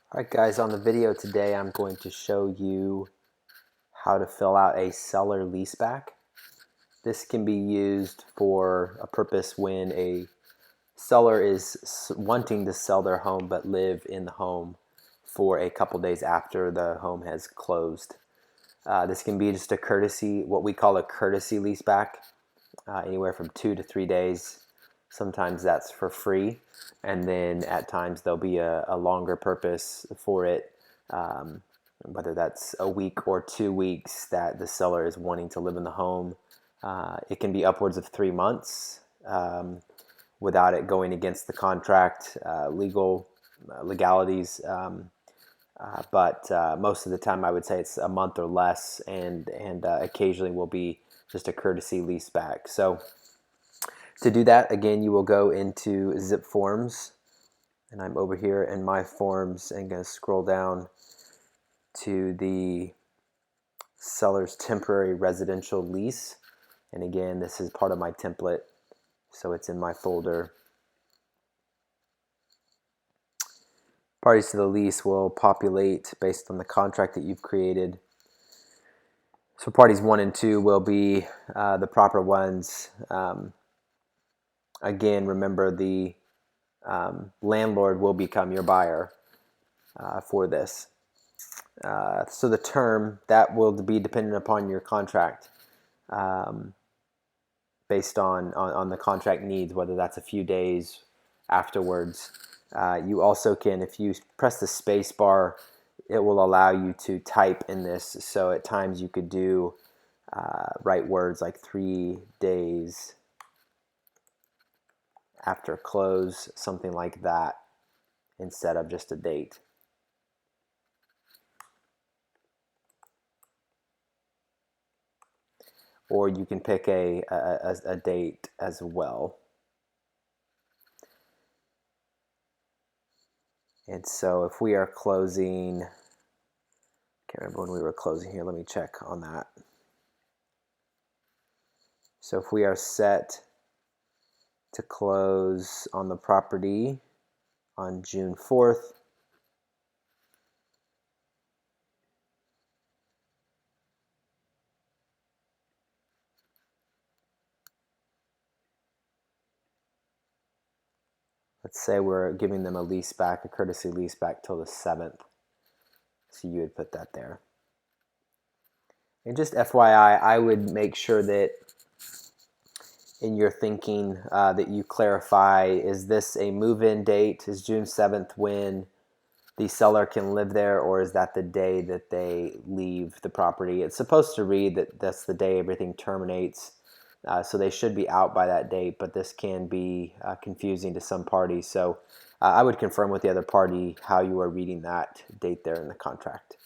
Alright guys, on the video today I'm going to show you how to fill out a seller leaseback. This can be used for a purpose when a seller is wanting to sell their home but live in the home for a couple days after the home has closed. This can be just a courtesy, what we call a courtesy leaseback, anywhere from 2 to 3 days. Sometimes that's for free, and then at times there'll be a longer purpose for it, whether that's a week or 2 weeks that the seller is wanting to live in the home. It can be upwards of 3 months without it going against the contract, legalities. But most of the time I would say it's a month or less, and occasionally will be just a courtesy lease back. So to do that, again, you will go into Zip Forms, and I'm over here in My Forms and going to scroll down to the seller's temporary residential lease. And again, this is part of my template, so it's in my folder. Parties to the lease will populate based on the contract that you've created. So parties 1 and 2 will be the proper ones. Again, remember the landlord will become your buyer for this. So the term, that will be dependent upon your contract, based on the contract needs, whether that's a few days afterwards. You also can, if you press the space bar, it will allow you to type in this. So at times you could do write words like 3 days after close, something like that, instead of just a date. Or you can pick a date as well. And so if we are closing, can't remember when we were closing here, let me check on that. So if we are set to close on the property on June 4th, let's say we're giving them a lease back, a courtesy lease back till the 7th. So you would put that there. And just FYI, I would make sure that in your thinking that you clarify, is this a move-in date? Is June 7th when the seller can live there, or is that the day that they leave the property? It's supposed to read that that's the day everything terminates, so they should be out by that date, but this can be confusing to some parties. So I would confirm with the other party how you are reading that date there in the contract.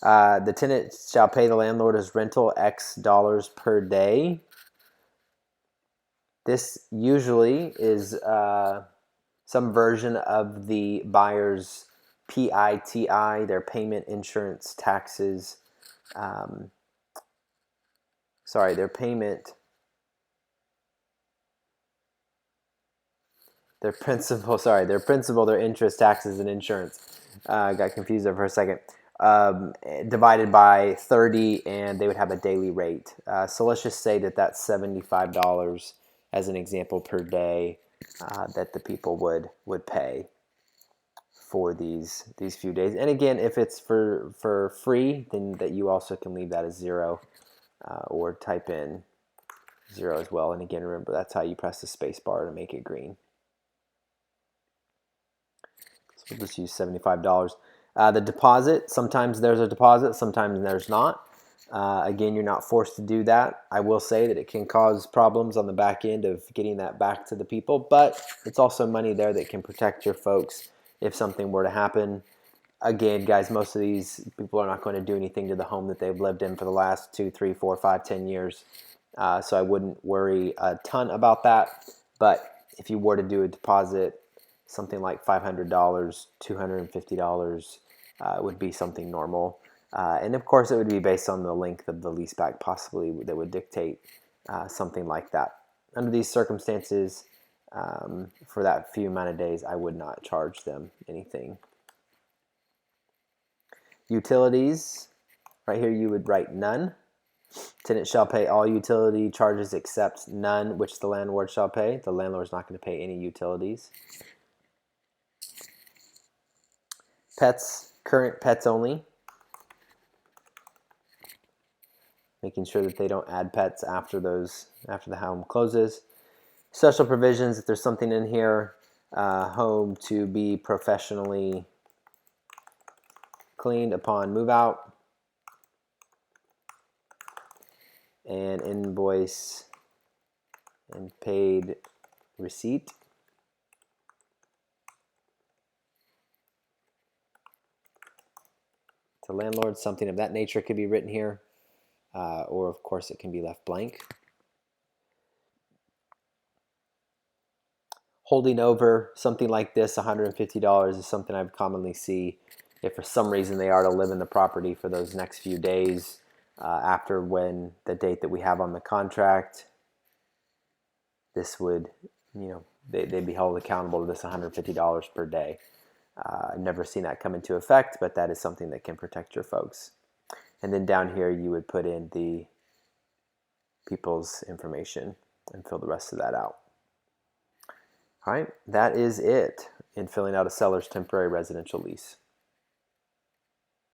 The tenant shall pay the landlord as rental X dollars per day. This usually is some version of the buyer's PITI, their payment, insurance, taxes. Their payment, their principal, their interest, taxes, and insurance. Got confused there for a second. Divided by 30, and they would have a daily rate. So let's just say that that's $75 as an example per day that the people would pay for these few days. And again, if it's for free, then that you also can leave that as 0, or type in 0 as well. And again, remember, that's how you press the space bar to make it green. So we'll just use $75. The deposit, sometimes there's a deposit, sometimes there's not. Again, you're not forced to do that. I will say that it can cause problems on the back end of getting that back to the people, but it's also money there that can protect your folks if something were to happen. Again, guys, most of these people are not going to do anything to the home that they've lived in for the last 2, 3, 4, 5, 10 years. So I wouldn't worry a ton about that. But if you were to do a deposit, something like $500, $250 would be something normal. And of course, it would be based on the length of the leaseback, possibly, that would dictate something like that. Under these circumstances, for that few amount of days, I would not charge them anything. Utilities, right here you would write none. Tenant shall pay all utility charges except none, which the landlord shall pay. The landlord is not going to pay any utilities. Pets, current pets only. Making sure that they don't add pets after the home closes. Special provisions, if there's something in here, home to be professionally cleaned upon move out, and invoice and paid receipt. To landlord, something of that nature could be written here, or of course it can be left blank. Holding over something like this, $150, is something I commonly see if for some reason they are to live in the property for those next few days after when the date that we have on the contract. This would, they'd be held accountable to this $150 per day. I've never seen that come into effect, but that is something that can protect your folks. And then down here, you would put in the people's information and fill the rest of that out. All right, that is it in filling out a seller's temporary residential lease.